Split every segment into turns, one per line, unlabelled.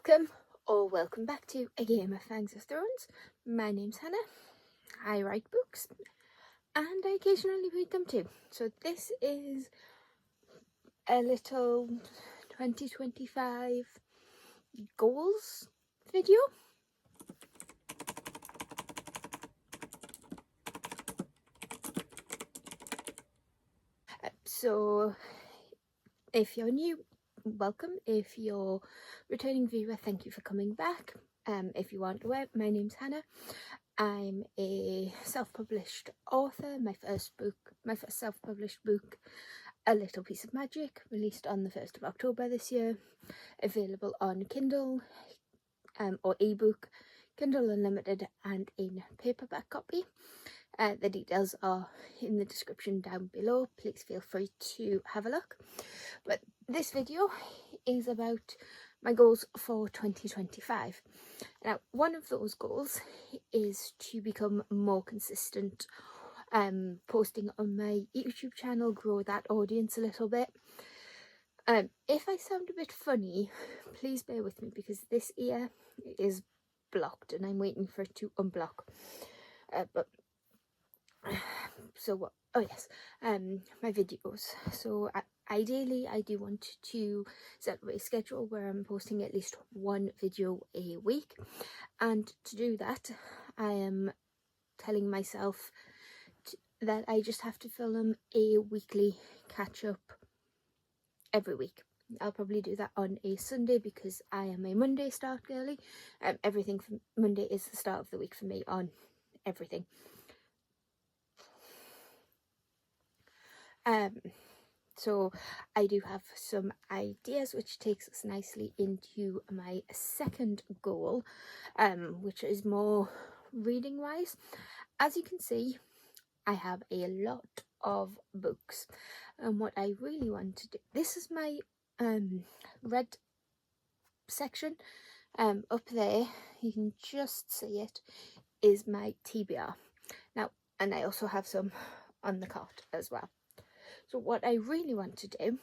Welcome or welcome back to A Game of Fangs of Thrones. My name's Hannah. I write books and I occasionally read them too. So this is a little 2025 goals video. So if you're new, welcome. If you're returning viewer, thank you for coming back. If you aren't aware, my name's Hannah. I'm a self-published author. My first self-published book, A Little Piece of Magic, released on the 1st of October this year, available on Kindle or ebook, Kindle Unlimited, and in paperback copy. The details are in the description down below. Please feel free to have a look. But this video is about my goals for 2025. Now, one of those goals is to become more consistent, posting on my YouTube channel, grow that audience a little bit. If I sound a bit funny, please bear with me because this ear is blocked and I'm waiting for it to unblock. My videos. So ideally I do want to set a schedule where I'm posting at least one video a week, and to do that I am telling myself that I just have to film a weekly catch up every week. I'll probably do that on a Sunday because I am a Monday start girly. Everything from Monday is the start of the week for me on everything. So I do have some ideas, which takes us nicely into my second goal, which is more reading wise. As you can see, I have a lot of books, and what I really want to do, this is my red section. Up there, you can just see it, is my TBR. Now, and I also have some on the cart as well. So what I really want to do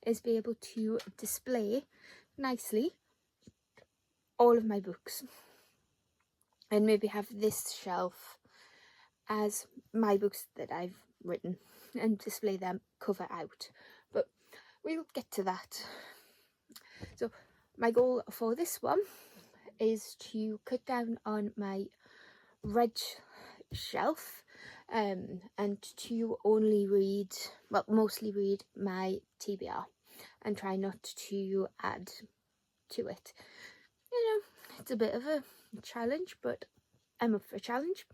is be able to display nicely all of my books, and maybe have this shelf as my books that I've written and display them cover out, but we'll get to that. So my goal for this one is to cut down on my red shelf, and to only read, well, mostly read my TBR and try not to add to it. You know, it's a bit of a challenge, but I'm up for a challenge,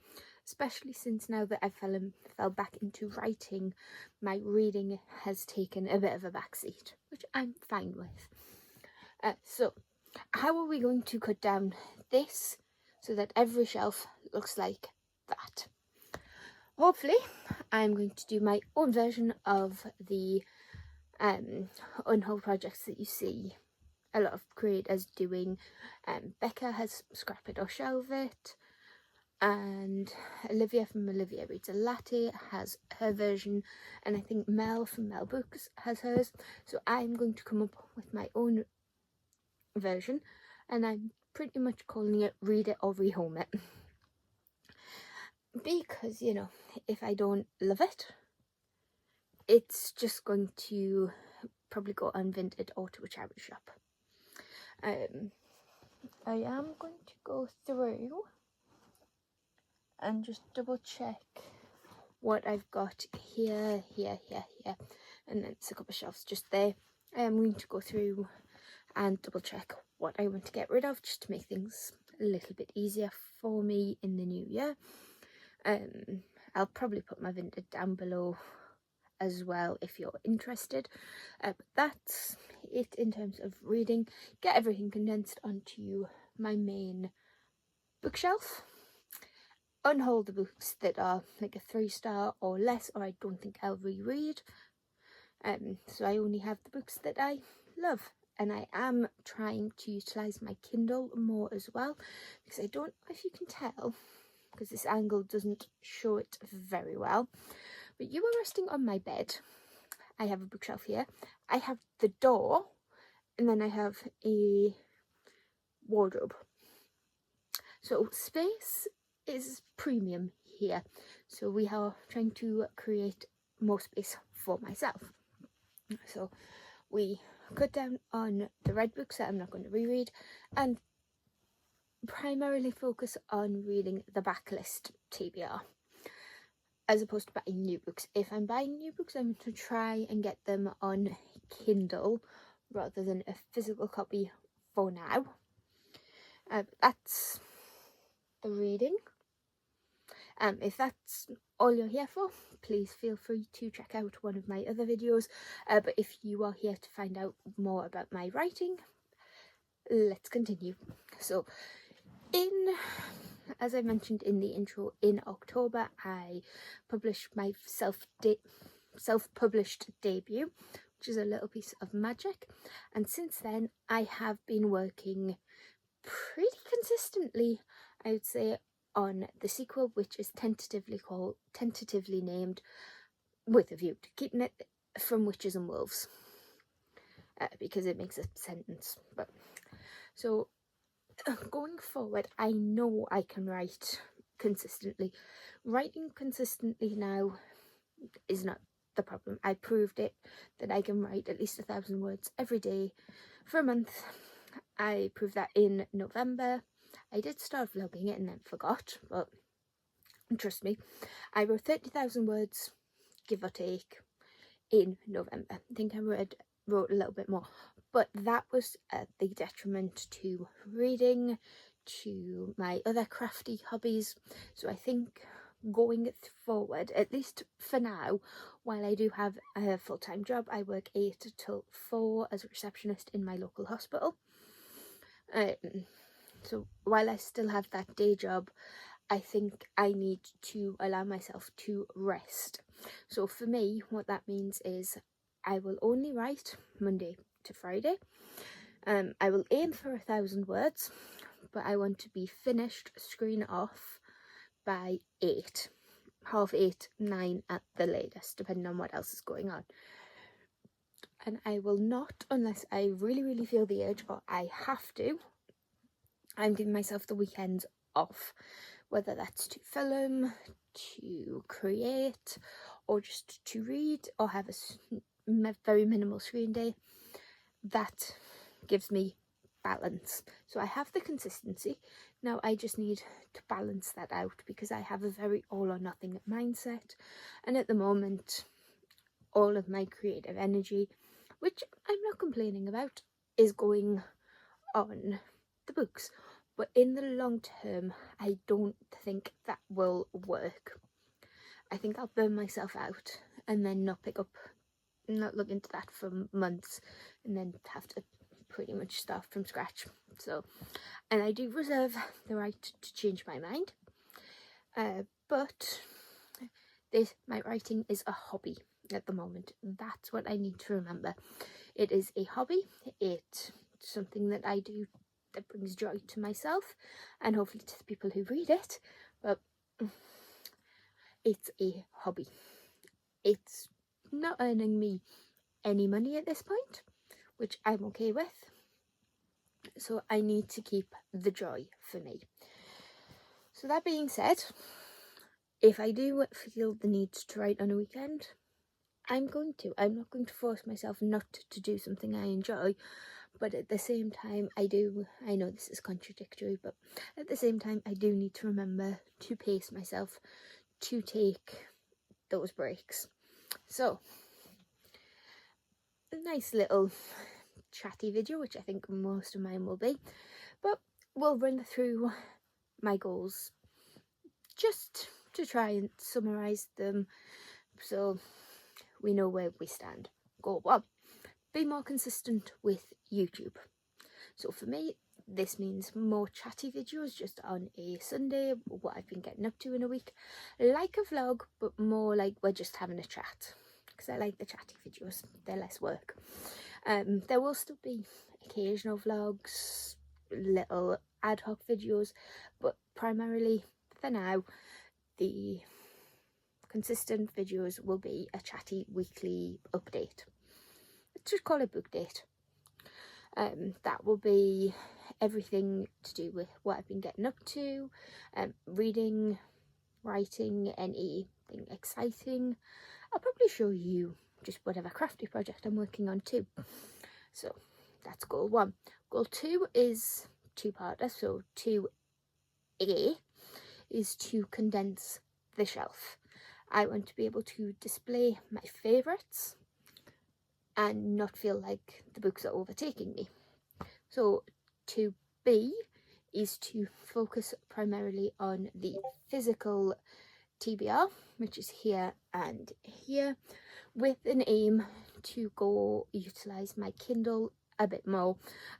especially since now that I fell back into writing, my reading has taken a bit of a backseat, which I'm fine with. So how are we going to cut down this so that every shelf looks like that? Hopefully I'm going to do my own version of the unhaul projects that you see a lot of creators doing. Becca has Scrap It or Shelve It, and Olivia from Olivia Reads a Latte has her version, and I think Mel from Mel Books has hers. So I'm going to come up with my own version, and I'm pretty much calling it Read It or Rehome It. Because, you know, if I don't love it, it's just going to probably go unvinted or to a charity shop. I am going to go through and just double check what I've got here, and then it's a couple of shelves just there. I am going to go through and double check what I want to get rid of, just to make things a little bit easier for me in the new year. I'll probably put my Vinted down below as well if you're interested. But that's it in terms of reading. Get everything condensed onto my main bookshelf. Unhaul the books that are like a 3-star or less, or I don't think I'll reread. So I only have the books that I love. And I am trying to utilise my Kindle more as well, because I don't know if you can tell, because this angle doesn't show it very well, but you are resting on my bed. I have a bookshelf here. I have the door, and then I have a wardrobe. So space is premium here, so we are trying to create more space for myself. So we cut down on the red books that I'm not going to reread and primarily focus on reading the backlist TBR as opposed to buying new books. If I'm buying new books, I'm going to try and get them on Kindle rather than a physical copy for now. That's the reading. If that's all you're here for, please feel free to check out one of my other videos. But if you are here to find out more about my writing, let's continue. So, as I mentioned in the intro, in October I published my self-published debut, which is A Little Piece of Magic, and since then I have been working pretty consistently, I would say, on the sequel, which is tentatively named With a View to Keeping It from Witches and Wolves, because it makes a sentence. But so going forward, I know I can write consistently. Writing consistently now is not the problem. I proved it that I can write at least 1,000 words every day for a month. I proved that in November. I did start vlogging it and then forgot, but trust me, I wrote 30,000 words, give or take, in November. I think I wrote a little bit more, but that was at the detriment to reading, to my other crafty hobbies. So I think going forward, at least for now, while I do have a full-time job, I work 8 till 4 as a receptionist in my local hospital. So while I still have that day job, I think I need to allow myself to rest. So for me, what that means is I will only write Monday to Friday. I will aim for 1,000 words, but I want to be finished, screen off, by 8, 8:30, 9 at the latest, depending on what else is going on. And I will not, unless I really, really feel the urge or I have to, I'm giving myself the weekends off, whether that's to film, to create, or just to read, or have a very minimal screen day. That gives me balance. So I have the consistency. Now I just need to balance that out because I have a very all or nothing mindset. And at the moment, all of my creative energy, which I'm not complaining about, is going on the books. But in the long term, I don't think that will work. I think I'll burn myself out and then not look into that for months, and then have to pretty much start from scratch. So, and I do reserve the right to change my mind. But my writing is a hobby at the moment. That's what I need to remember. It is a hobby. It's something that I do that brings joy to myself and hopefully to the people who read it, but it's a hobby. It's not earning me any money at this point, which I'm okay with, so I need to keep the joy for me. So that being said, if I do feel the need to write on a weekend, I'm going to. I'm not going to force myself not to do something I enjoy. But at the same time, I know this is contradictory, but at the same time, I do need to remember to pace myself, to take those breaks. So, a nice little chatty video, which I think most of mine will be, but we'll run through my goals just to try and summarise them so we know where we stand. Goal 1. Be more consistent with YouTube. So for me, this means more chatty videos just on a Sunday, what I've been getting up to in a week, like a vlog, but more like we're just having a chat, because I like the chatty videos, they're less work. There will still be occasional vlogs, little ad hoc videos, but primarily for now, the consistent videos will be a chatty weekly update. Let's just call it book date. That will be everything to do with what I've been getting up to, reading, writing, anything exciting. I'll probably show you just whatever crafty project I'm working on too. So that's goal 1. Goal 2 is 2-parter, so 2A is to condense the shelf. I want to be able to display my favourites and not feel like the books are overtaking me. So 2B is to focus primarily on the physical TBR, which is here and here, with an aim to go utilise my Kindle a bit more.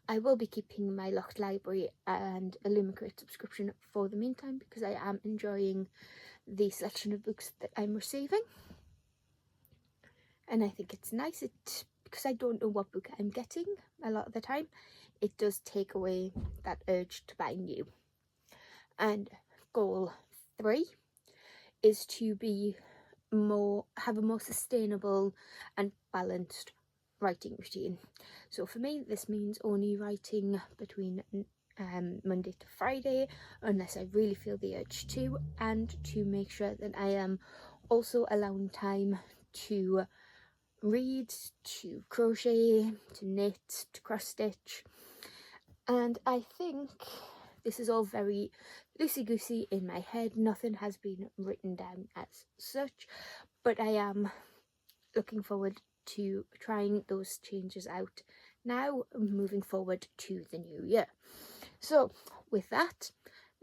I will be keeping my Locked Library and Illumicrate subscription for the meantime because I am enjoying the selection of books that I'm receiving, and I think it's nice. Because I don't know what book I'm getting a lot of the time, it does take away that urge to buy new. And goal 3 is to have a more sustainable and balanced writing routine. So for me, this means only writing between Monday to Friday unless I really feel the urge to, and to make sure that I am also allowing time to read, to crochet, to knit, to cross stitch. And I think this is all very loosey-goosey in my head. Nothing has been written down as such, but I am looking forward to trying those changes out now, moving forward to the new year. So with that,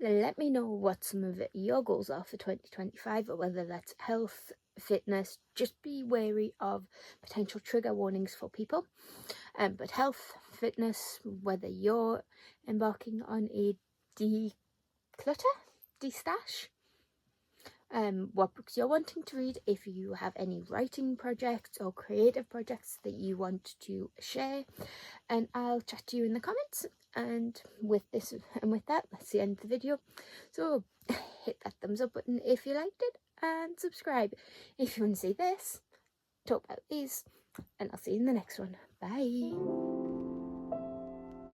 let me know what some of your goals are for 2025, or whether that's health, fitness. Just be wary of potential trigger warnings for people. But health, fitness, whether you're embarking on a de-stash, what books you're wanting to read, if you have any writing projects or creative projects that you want to share, and I'll chat to you in the comments. And with that, that's the end of the video. So hit that thumbs up button if you liked it, and subscribe if you want to see this, talk about these, and I'll see you in the next one. Bye.